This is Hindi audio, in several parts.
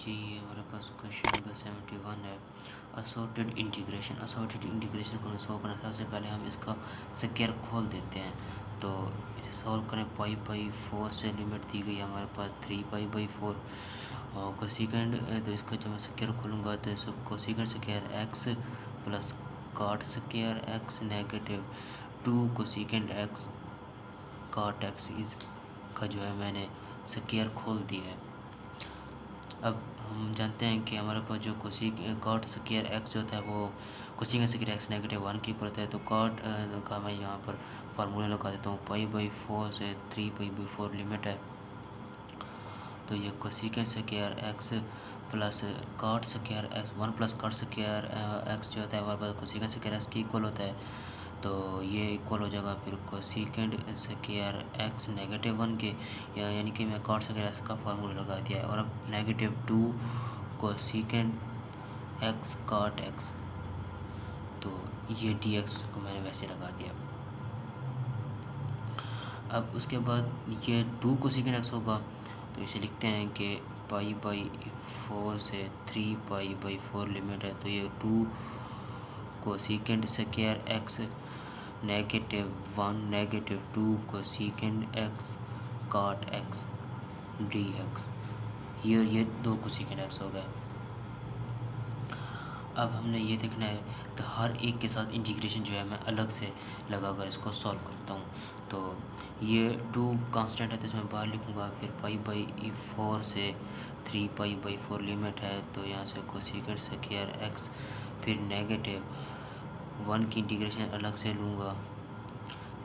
जी, हमारे पास क्वेश्चन नंबर 71 है। असॉर्टेड इंटीग्रेशन को सॉल्व करना, सबसे पहले हम इसका स्क्वायर खोल देते हैं। तो इसे सॉल्व करें, पाई बाई 4 से लिमिट दी गई है हमारे पास 3 पाई बाई 4 और कोसेकेंड। तो इसका जब मैं स्क्वायर खोलूँगा तो इसको cosecant square x plus cot square x negative 2 cosecant x cot x इसका जो है मैंने स्क्वायर खोल दिया है। अब हम जानते हैं कि हमारे पास जो कॉट स्क्वायर एक्स जो होता है वो कोसेकेंड स्क्वायर एक्स नेगेटिव 1 की इक्वल होता है। तो कॉट का मैं यहाँ पर फार्मूला लगा देता हूँ, पाई बाई 4 से 3 पाई बाई 4 लिमिट है। तो ये cosecant square x plus cot square x 1 plus cot square x जो होता है हमारे पास कोसेकेंड स्क्वायर एक्स की इक्वल होता है। तो ये इक्वल हो जाएगा फिर कोसेकेंड स्क्वायर एक्स नेगेटिव 1 के, यानी कि मैं कॉट स्क्वायर एक्स का फार्मूला लगा दिया है। और अब negative 2 cosecant x cot x, तो ये डी एक्स को मैंने वैसे लगा दिया। अब उसके बाद ये 2 कोसेकेंड एक्स होगा, तो इसे लिखते हैं कि पाई बाई 4 से 3 पाई बाई 4 लिमिट है। तो ये 2 cosecant square x negative 1 negative 2 cosecant x cot x d x, ये 2 कोसेकेंड एक्स हो गए। अब हमने ये देखना है, तो हर एक के साथ इंटीग्रेशन जो है मैं अलग से लगाकर इसको सॉल्व करता हूँ। तो ये 2 कांस्टेंट है तो इसमें बाहर लिखूँगा, फिर पाई बाई 4 से 3 पाई बाई 4 लिमिट है। तो यहाँ से कोसेकेंड स्क्वायर एक्स, फिर नेगेटिव 1 की इंटीग्रेशन अलग से लूँगा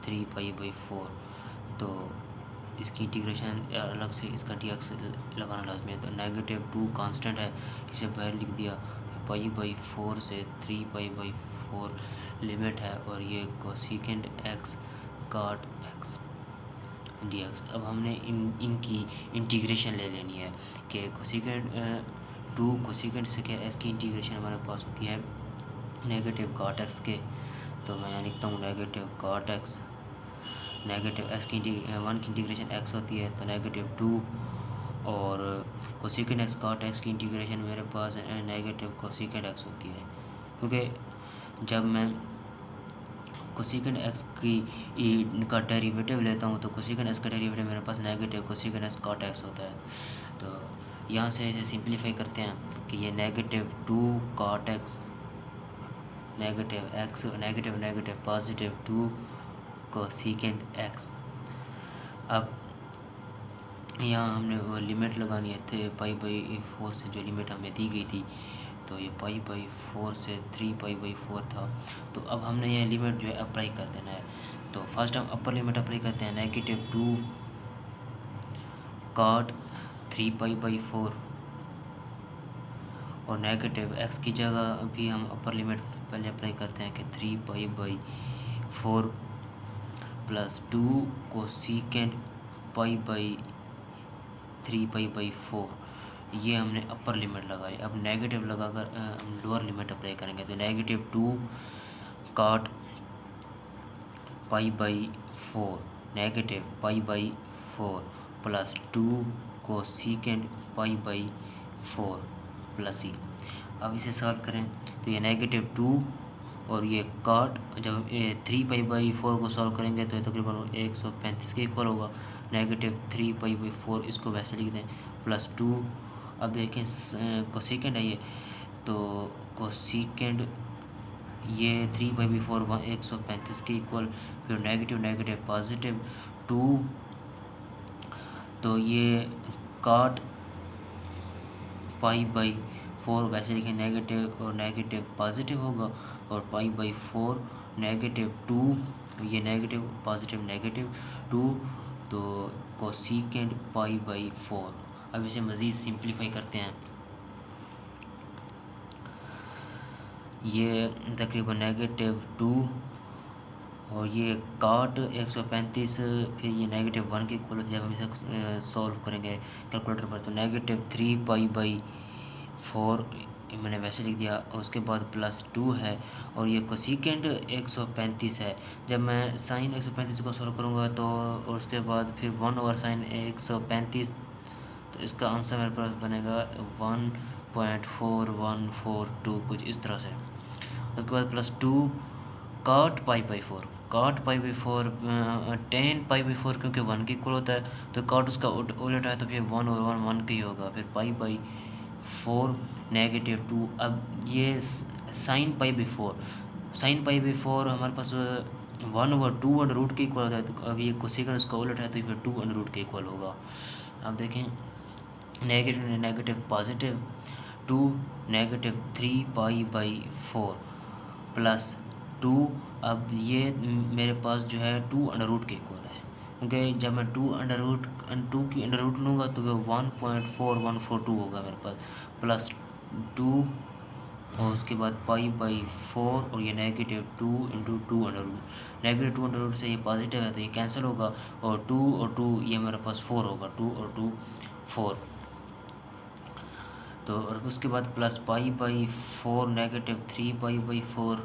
3 पाई बाई 4। तो इसकी इंटीग्रेशन अलग से, इसका डी एक्स लगाना लाजमी है। तो नेगेटिव 2 कांस्टेंट है, इसे बाहर लिख दिया। पाई बाई 4 से 3 पाई बाई 4 लिमिट है, और ये cosecant x cot x d x. अब हमने इनकी इंटीग्रेशन ले लेनी है कि कोसेकेंड 2 कोसेकेंड स्क्वायर एक्स की इंटीग्रेशन हमारे पास होती है नेगेटिव कॉट एक्स के। तो मैं यहाँ लिखता हूँ negative cot x, negative x की 1 की इंटीग्रेशन एक्स होती है तो नेगेटिव 2, और कोसेकेंड एक्स कॉट एक्स की इंटीग्रेशन मेरे पास नेगेटिव कोसेकेंड एक्स होती है, क्योंकि जब मैं कोसेकेंड एक्स की का डेरिवेटिव लेता हूँ तो कोसेकेंड एक्स का डेरिवेटिव मेरे पास negative cosecant x cot X होता है। तो यहाँ से इसे सिंप्लीफाई करते हैं कि ये negative 2 cot x negative x negative negative positive 2 cosecant x. अब यहाँ हमने वो लिमिट लगानी है, थे पाई बाई 4 से जो लिमिट हमें दी गई थी, तो ये पाई बाई 4 से 3 पाई बाई 4 था। तो अब हमने ये लिमिट जो है अप्लाई कर देना है। तो फर्स्ट हम अपर लिमिट अप्लाई करते हैं, नेगेटिव 2 कॉट 3 पाई बाई 4, और नेगेटिव एक्स की जगह भी हम अपर लिमिट पहले अप्लाई करते हैं कि 3 पाई by 4 plus 2 cosecant pi by 3 pi by 4, ये हमने अपर लिमिट लगाई। अब नेगेटिव लगाकर हम लोअर लिमिट अप्लाई करेंगे। तो negative 2 cot pi by 4 negative pi by 4 plus 2 cosecant pi by 4 plus E. अब इसे सॉल्व करें तो ये नेगेटिव 2 और ये कॉट, जब 3 पाई बाई 4 को सॉल्व करेंगे तो ये तकरीबन 135 के इक्वल होगा। नेगेटिव 3 पाई बाई 4 इसको वैसे लिख दें प्लस 2। अब देखें कोसेकेंड है ये, तो कोसेकेंड ये 3 पाई बाई 4 135 के इक्वल, फिर नेगेटिव नेगेटिव पॉजिटिव 2, तो ये कॉट पाई बाई 4 वैसे लिखें नेगेटिव और नेगेटिव पॉजिटिव होगा, और पाई बाई 4 नेगेटिव 2, ये नेगेटिव पॉजिटिव नेगेटिव 2, तो कोसेकेंड पाई बाई 4। अब इसे मज़ीद सिंप्लीफाई करते हैं, ये तकरीबन नेगेटिव 2 और ये कॉट 135, फिर ये नेगेटिव 1 के इक्वल, जब हम इसे सॉल्व करेंगे कैलकुलेटर पर तो नेगेटिव 3 पाई बाई 4 मैंने वैसे लिख दिया। उसके बाद प्लस 2 है, और ये कोसेकेंड 135 है। जब मैं साइन 135 को सॉल्व करूँगा तो, और उसके बाद फिर 1 ओवर साइन 135 तो इसका आंसर मेरे पास बनेगा 1.4142 कुछ इस तरह से। उसके बाद +2 cot π/4, cot π/4 10 π/4 क्योंकि 1 के इक्वल होता है, तो cot उसका उलट है, तो फिर 1 और 1 1 का ही होगा। फिर π/4 -2। अब ये sin π/4, sin π/4 हमारे पास 1/2 √ के इक्वल होता है, तो अब ये कोसेकंड उसका उलट है, तो फिर 2 √ के इक्वल होगा। अब देखें नेगेटिव नेगेटिव पॉजिटिव 2 -3π/4 +2। अब ये मेरे पास जो है 2 √ के इक्वल है, क्योंकि जब मैं 2 की अंडर रूट लूँगा तो वह 1.4142 होगा मेरे पास, +2 और उसके बाद π/4 और ये -2 × 2 -2 से ये पॉजिटिव है तो ये कैंसिल होगा, और 2 और 2 ये मेरे पास 4 होगा, 2 और 2 4। तो और उसके बाद +π/4 -3π/4,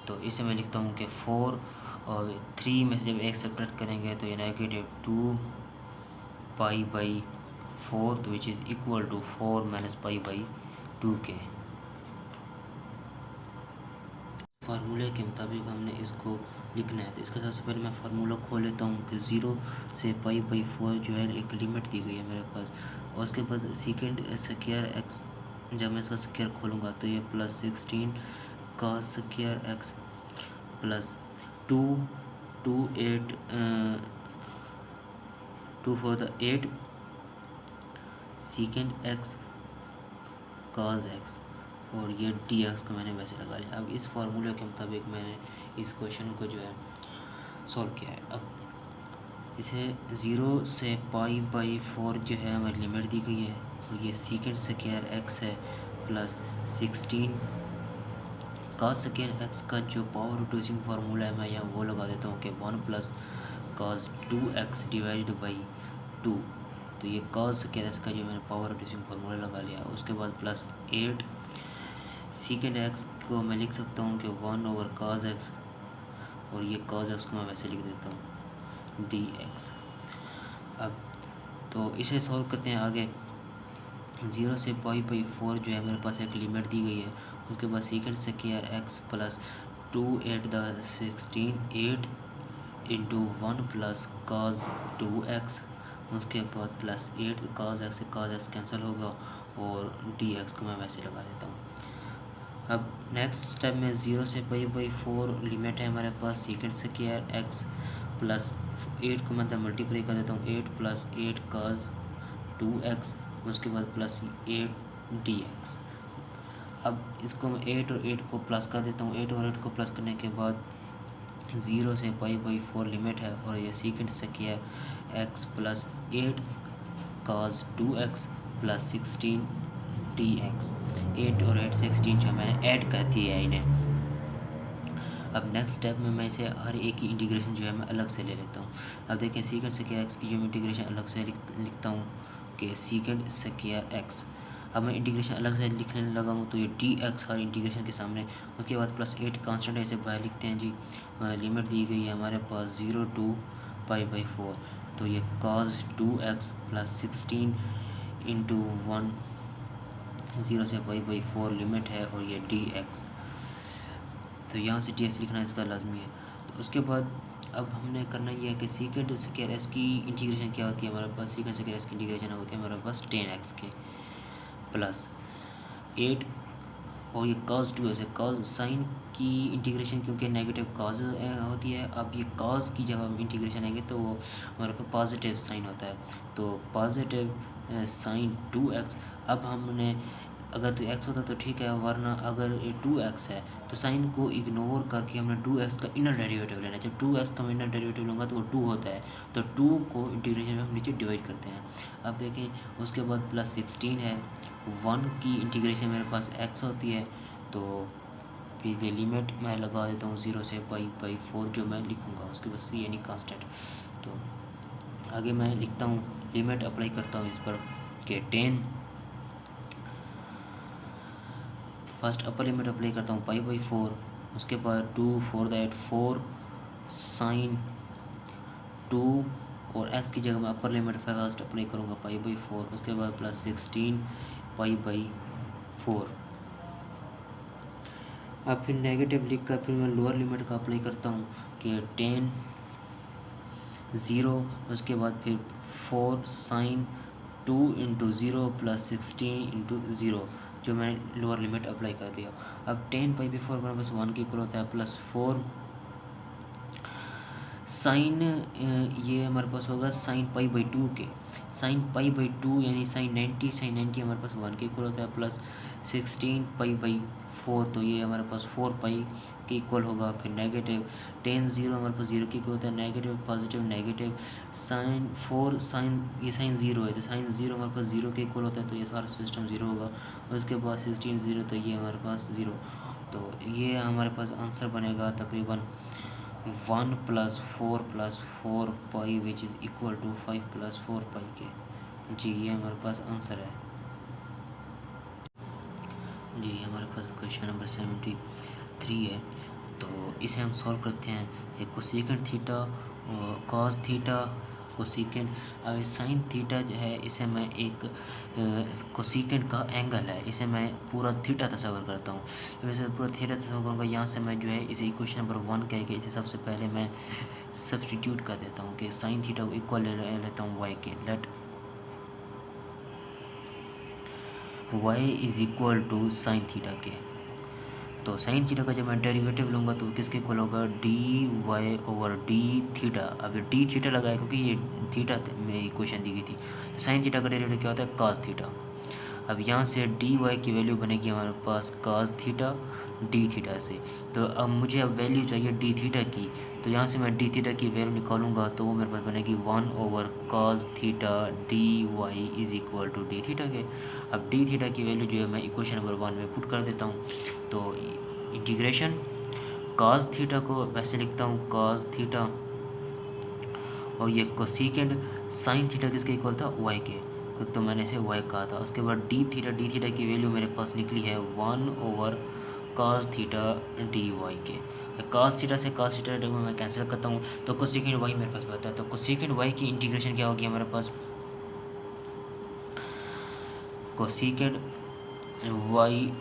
तो इसे मैं लिखता हूँ कि 4 और 3 में से जब एक सब्ट्रैक्ट करेंगे तो ये -2π/4, तो विच इज़ इक्वल टू 4 - π/2 के। फार्मूले के मुताबिक हमने इसको लिखना है, तो इसका सबसे पहले मैं फार्मूला खोल लेता हूँ कि 0 से π/4 जो है एक लिमिट दी गई है मेरे पास, और उसके बाद सेकेंड स्क्वायर एक्स, जब मैं इसका स्क्वायर खोलूँगा तो ये +16 cos square x +2 2 8 2 4 8 second x cos x, और ये dx को मैंने वैसे लगा लिया। अब इस फार्मूले के मुताबिक मैंने इस क्वेश्चन को जो है सॉल्व किया है। अब इसे 0 से π/4 जो है हमारी लिमिट दी गई है, और ये सेकेंड स्क्वायर एक्स है +16 cos स्क्वायर एक्स का जो पावर रिड्यूसिंग फार्मूला है मैं यहाँ वो लगा देता हूँ कि 1 + cos 2x / 2, तो ये cos स्क्वायर एक्स का जो मैंने पावर रिड्यूसिंग फार्मूला लगा लिया। उसके बाद +8 सेकेंड एक्स को मैं लिख सकता हूँ कि 1/cos x, और ये cos x को मैं वैसे लिख देता हूँ dx। अब तो इसे सॉल्व करते हैं आगे। 0 से π/4 जो है मेरे पास एक लिमिट दी गई है, उसके बाद second square x +2 8 16 8 × 1 + cos 2x, उसके बाद +8 cos x से cos x कैंसिल होगा, और dx को मैं वैसे लगा देता हूँ। अब नेक्स्ट स्टेप में 0 से π/4 लिमिट है हमारे पास सेकेंड स्क्वायर एक्स +8 को मैं मल्टीप्लाई कर देता हूँ, 8 + 8 cos 2x, उसके बाद +8 dx। अब इसको मैं 8 और 8 को प्लस कर देता हूँ, 8 और 8 को प्लस करने के बाद 0 से π/4 लिमिट है, और ये second square x +8 cos 2x +16 dx। 8 और 8 16 जो मैंने ऐड कर दिया है इन्हें। अब नेक्स्ट स्टेप में मैं इसे हर एक की इंटीग्रेशन जो है मैं अलग से ले लेता हूँ। अब देखें सेकेंड स्क्वायर एक्स की जो मैं इंटीग्रेशन अलग से लिखता हूँ कि सेकेंड स्क्वायर एक्स। अब मैं इंटीग्रेशन अलग से लिखने लगा हूँ, तो ये dx हर इंटीग्रेशन के सामने, उसके बाद +8 कांस्टेंट है, इसे बाहर लिखते हैं जी। लिमिट दी गई है हमारे पास 0 to π/4, तो ये cos 2x +16 × 1 0 से π/4 लिमिट है, और ये dx, तो यहाँ से dx लिखना इसका लाजमी है। तो उसके बाद अब हमने करना ये है कि सेकेंड स्क्वायर एक्स की इंटीग्रेशन क्या होती है हमारे पास, सेकेंड स्क्वायर एक्स की इंटीग्रेशन होती है हमारे पास 10x के +8, और ये cos 2x है, cos साइन की इंटीग्रेशन क्योंकि नेगेटिव cos होती है। अब ये cos की जब हम इंटीग्रेशन आएंगे तो वो हमारे पास पॉजिटिव साइन होता है, तो पॉजिटिव साइन 2x। अब हमने अगर तो x होता तो ठीक है, वरना अगर 2x है तो साइन को इग्नोर करके हमने 2x का इनर डेरिवेटिव लेना है। जब 2x का मैं इनर डेरिवेटिव लूँगा तो वो 2 होता है, तो 2 को इंटीग्रेशन में हम नीचे डिवाइड करते हैं। अब देखें उसके बाद +16 है, 1 की इंटीग्रेशन मेरे पास x होती है, तो फिर ये लिमिट मैं लगा देता हूँ 0 से π/4 जो मैं लिखूँगा, उसके बाद c यानी कांस्टेंट। तो आगे मैं लिखता हूँ, लिमिट अप्लाई करता हूँ इस पर कि 10, फर्स्ट अपर लिमिट अप्लाई करता हूँ π/4, उसके बाद 2 4 4 साइन 2 और एक्स की जगह मैं अपर लिमिट फर्स्ट अप्लाई करूँगा पाई/4, उसके बाद प्लस 16 पाई/4। अब फिर नेगेटिव लिख कर फिर मैं लोअर लिमिट का अप्लाई करता हूँ कि 10 0, उसके बाद फिर 4 साइन 2 इंटू 0 प्लस 16 इंटू 0, जो मैंने लोअर लिमिट अप्लाई कर दिया। अब 10 पाई/4 मेरे पास 1 के इक्वल होता है, प्लस 4 साइन ये हमारे पास होगा साइन पाई/2 के, साइन पाई/2 यानी साइन 90 हमारे पास 1 के इक्वल होता है, प्लस 16 पाई/4, तो ये हमारे पास 4 पाई के इक्वल होगा। फिर नेगेटिव 10 0 हमारे पास 0 के इक्वल होता है, negative positive negative sine 4 sine ये साइन 0 है, तो साइन 0 हमारे पास 0 के इक्वल होता है, तो ये सारा सिस्टम 0 होगा। उसके बाद 16 0, तो ये हमारे पास 0, तो ये हमारे पास आंसर बनेगा तकरीबन 1 + 4 + 4 pi which is equal to 5 + 4 pi के। जी ये हमारे पास आंसर है। जी हमारे पास क्वेश्चन नंबर 73 है, तो इसे हम सॉल्व करते हैं। एक cosecant theta, cos theta, cosecant. अब साइन थीटा जो है इसे मैं एक कोसेकेंट का एंगल है, इसे मैं पूरा थीटा तस्वर करता हूँ। तो वैसे पूरा थीटा तस्वर करूँगा, यहाँ से मैं जो है इसे इक्वेशन नंबर 1 कह के इसे सबसे पहले मैं सब्सटीट्यूट कर देता हूँ कि साइन थीटा को इक्वल ले लेता हूँ वाई के। Let y is equal to sine theta के। तो साइन थीटा का जब मैं डेरिवेटिव लूँगा तो किसके इक्वल होगा, dy/d थीटा। अब ये डी थीटा लगाया क्योंकि ये थीटा में इक्वेशन दी गई थी, तो साइन थीटा का डेरिवेटिव क्या होता है, कॉस थीटा। अब यहाँ से डी वाई की वैल्यू बनेगी हमारे पास कॉस थीटा डी थीटा से। तो अब मुझे अब वैल्यू चाहिए डी थीटा की, तो यहाँ से मैं डी थीटा की वैल्यू निकालूंगा तो वो मेरे पास बनेगी 1/cos theta d y is equal to d theta के। अब डी थीटा की वैल्यू जो है मैं इक्वेशन नंबर 1 में पुट कर देता हूँ। तो इंटीग्रेशन cos थीटा को वैसे लिखता हूँ cos थीटा, और ये कोसेकेंट साइन थीटा किसके इक्वल था, वाई के, तो मैंने इसे वाई कहा था। उसके बाद डी थीटा की वैल्यू मेरे पास निकली है 1/cos थीटा डी वाई के। cos थीटा से cos थीटा को मैं कैंसिल करता हूँ, तो कोसेकेंट वाई मेरे पास बता है। तो कोसेकेंट वाई की इंटीग्रेशन क्या होगी हमारे पास, cosecant Y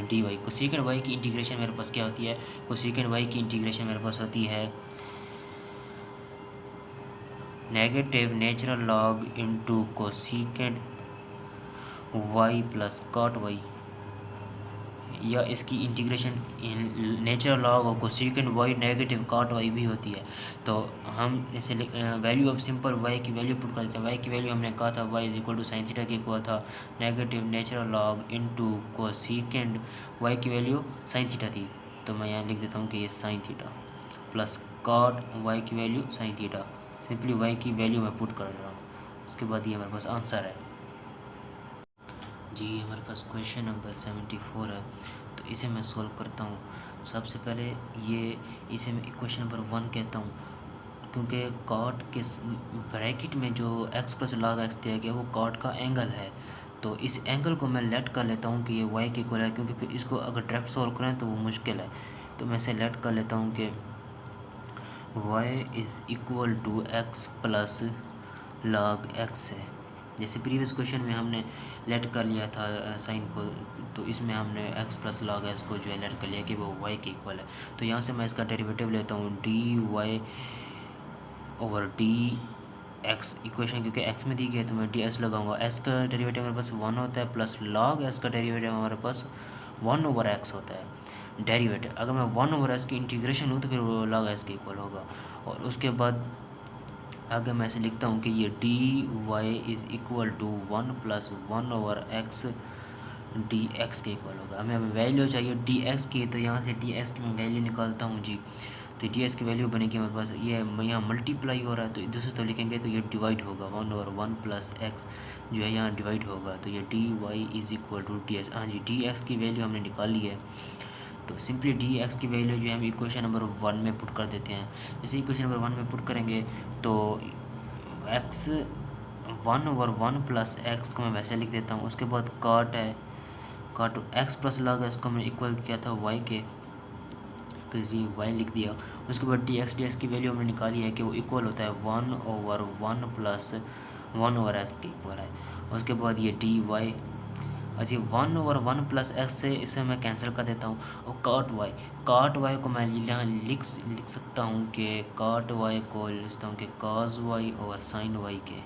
D Y. Cosecant Y की इंटीग्रेशन मेरे पास क्या होती है, कोसेकेंट वाई की इंटीग्रेशन मेरे पास होती है negative natural log into cosecant y plus cot y, या इसकी इंटीग्रेशन नेचुरल लॉग और cosecant y negative cot y भी होती है। तो हम इसे वैल्यू ऑफ सिंपल वाई की वैल्यू पुट कर देते हैं। वाई की वैल्यू हमने कहा था y is equal to sine theta के इक्वल था negative natural log into cosecant Y की वैल्यू साइन थीटा थी, तो मैं यहाँ लिख देता हूँ कि ये sine theta plus cot Y की value sine theta. Simply Y की वैल्यू मैं पुट कर रहा हूँ, उसके बाद ये हमारे पास आंसर है। जी हमारे पास क्वेश्चन नंबर 74 है, तो इसे मैं सॉल्व करता हूँ। सबसे पहले इसे मैं इक्वेशन नंबर 1 कहता हूँ, क्योंकि कॉट के ब्रैकेट में जो x प्लस log x दिया गया वो कॉट का एंगल है। तो इस एंगल को मैं लेट कर लेता हूँ कि ये y के इक्वल है, क्योंकि फिर इसको अगर डायरेक्ट सॉल्व करें तो वो मुश्किल है। तो मैं इसे लेट कर लेता हूँ कि y is equal to x plus log x है। जैसे प्रीवियस क्वेश्चन में हमने लेट कर लिया था साइन को, तो इसमें हमने x प्लस log x को जो है लेट कर लिया कि वो y के इक्वल है। तो यहाँ से मैं इसका डेरिवेटिव लेता हूँ dy/dx इक्वेशन, क्योंकि x में दी गई है तो मैं ds लगाऊंगा। s का डेरिवेटिव हमारे पास 1 होता है, प्लस log s का डेरिवेटिव हमारे पास 1/x होता है डेरिवेटिव। अगर मैं 1/s की इंटीग्रेशन हूँ तो फिर वो log s के इक्वल होगा। और उसके बाद आगे मैं ऐसे लिखता हूँ कि ये dy is equal to 1 + 1/x dx के इक्वल होगा। हमें वैल्यू चाहिए dx की, तो यहाँ से dx की मैं वैल्यू निकालता हूँ जी। तो dx की वैल्यू बनेगी हमारे पास, ये यहाँ मल्टीप्लाई हो रहा है तो दूसरे तो लिखेंगे तो ये डिवाइड होगा 1/1 + x जो है यहाँ डिवाइड होगा। तो ये dy is equal to dx। हाँ जी dx की वैल्यू हमने निकाली है, तो सिंपली dx की वैल्यू जो है हम इक्वेशन नंबर 1 में पुट कर देते हैं। जैसे इक्वेशन नंबर 1 में पुट करेंगे तो x 1/1 + x को मैं वैसे लिख देता हूँ। उसके बाद कॉट है, cot x plus log x को मैंने इक्वल किया था y के, तो ये y लिख दिया। उसके बाद डी एक्स की वैल्यू हमने निकाली है कि वो इक्वल होता है 1/1 प्लस 1/s के इक्वल है। उसके बाद ये डी वाई, अच्छा 1/1 प्लस एक्स से इसे मैं कैंसिल कर देता हूँ। और काट वाई को मैं यहाँ लिख सकता हूँ कि काट वाई को लिखता हूँ कि कॉस वाई और साइन वाई के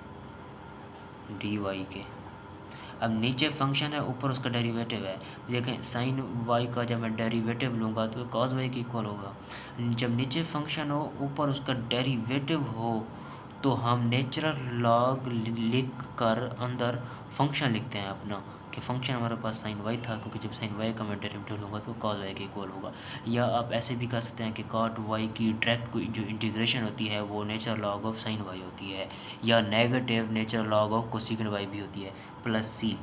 डी वाई के। अब नीचे फंक्शन है, ऊपर उसका डेरिवेटिव है। देखें साइन वाई का जब मैं डेरिवेटिव लूँगा तो कॉस वाई के इक्वल होगा। जब नीचे फंक्शन हो ऊपर उसका डेरिवेटिव हो तो हम नेचुरल लॉग लिख कर अंदर फंक्शन लिखते हैं अपना, कि फंक्शन हमारे पास साइन वाई था, क्योंकि जब साइन वाई का मैं डेरिवेटिव लूँगा तो कॉस वाई के इक्वल होगा। या आप ऐसे भी कर सकते हैं कि कॉट वाई की डायरेक्ट जो इंटीग्रेशन होती है वो natural log of sine y होती है, या negative natural log of cosecant y भी होती है, प्लस सी।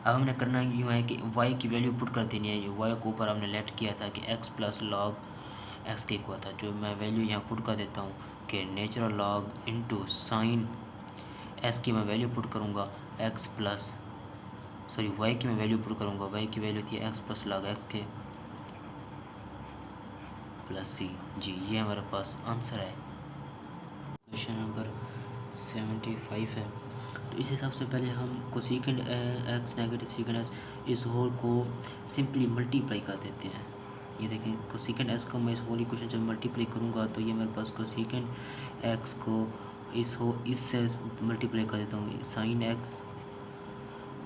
अब हमने करना यूँ है कि y की वैल्यू पुट कर देनी है। y को ऊपर हमने लेट किया था कि x प्लस लॉग x के इक्वल था, जो मैं वैल्यू यहाँ पुट कर देता हूँ कि natural log into sine s की मैं वैल्यू पुट करूँगा x प्लस y की मैं वैल्यू पुट करूँगा, y की वैल्यू थी x प्लस लॉग x के प्लस सी। जी ये हमारे पास आंसर है। क्वेश्चन नंबर 75 है। तो इस हिसाब से पहले हम cosecant x negative second x इस होल को सिंपली मल्टीप्लाई कर देते हैं। ये देखें कोसेकेंट एक्स को मैं इस होल इक्वेशन जब मल्टीप्लाई करूँगा तो ये मेरे पास कोसेकेंट एक्स को इससे मल्टीप्लाई कर देता हूँ साइन एक्स,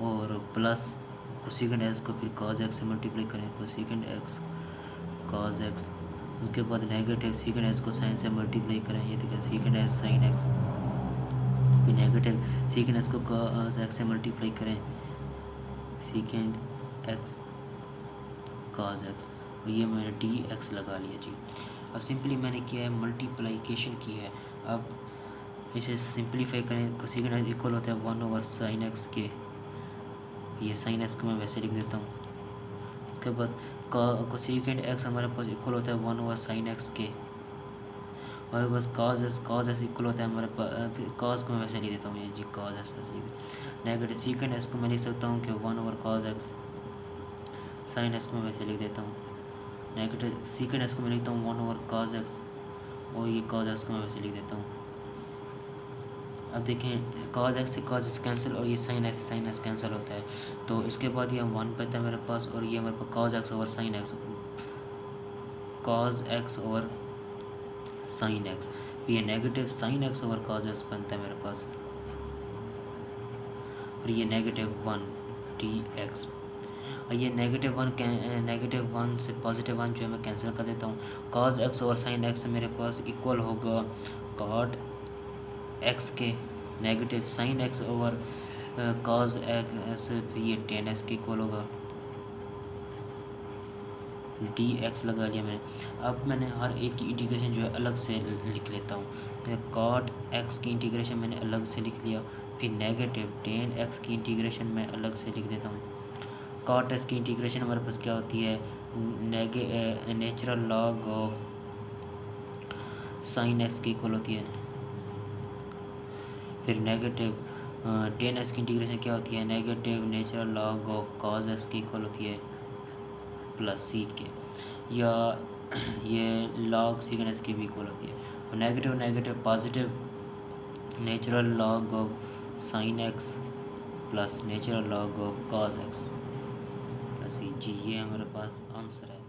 और प्लस कोसेकेंट एक्स को फिर कॉस एक्स से मल्टीप्लाई करें कोसेकेंट एक्स कॉस एक्स। उसके बाद नेगेटिव सेकेंड एक्स को साइन से मल्टीप्लाई करें, ये देखें सेकेंड एक्स साइन एक्स, फिर नेगेटिव सेकेंड एक्स को कॉस एक्स से मल्टीप्लाई करें सेकेंड एक्स कॉस एक्स, और ये मैंने डी एक्स लगा लिया जी। अब सिंपली मैंने किया है मल्टीप्लिकेशन की है। अब इसे सिंपलीफाई करें, कोसेकेंट एक्स इक्वल होता है 1/sin x के, ये साइन एक्स को मैं वैसे लिख देता हूँ। उसके बाद कोसेकेंट एक्स हमारे पास इक्वल होता है 1/sin x के, और बस कॉस एस इक्वल होता है हमारे पास, फिर कॉस को मैं वैसे लिख देता हूँ, ये जी कॉस एस ऐसे लिख देता। नेगेटिव सेकेंड एक्स को मैं लिख सकता हूँ कि 1/cos x, साइन एक्स को मैं वैसे लिख देता हूँ। नेगेटिव सेकेंड एक्स को मैं लिखता हूँ 1/cos x, और ये कॉस एक्स को मैं वैसे लिख देता हूँ। अब देखें कॉस एक्स से कॉस एक्स कैंसिल, और ये साइन एक्स से साइन एक्स कैंसिल होता है, तो इसके बाद ये 1 बचता है मेरे पास, और ये हमारे पास cos X over sine X, cos X over sine X, ये negative sine X over cos X बनता है मेरे पास, और ये -1 डी एक्स। और ये -1 से +1 जो है मैं कैंसिल कर देता हूँ। Cos X over sine x मेरे पास इक्वल होगा कॉट एक्स के, negative sine X over cos x, फिर ये टेन एक्स के इक्वल होगा, डी एक्स लगा लिया मैंने। अब मैंने हर एक की इंटीग्रेशन जो है अलग से लिख लेता हूँ। कॉट एक्स की इंटीग्रेशन मैंने अलग से लिख लिया, फिर नेगेटिव टेन एक्स की इंटीग्रेशन मैं अलग से लिख देता हूँ। कॉट एक्स की इंटीग्रेशन हमारे पास क्या होती है, natural log of sine x की इक्वल होती है। फिर नेगेटिव टेन एक्स की इंटीग्रेशन क्या होती है, negative natural log of cos x की इक्वल होती है प्लस सी के, या ये लॉग सीकेंड एक्स की भी इक्वल होती है। और negative positive natural log of sine X plus natural log of cos X plus C. जी ये हमारे पास आंसर है।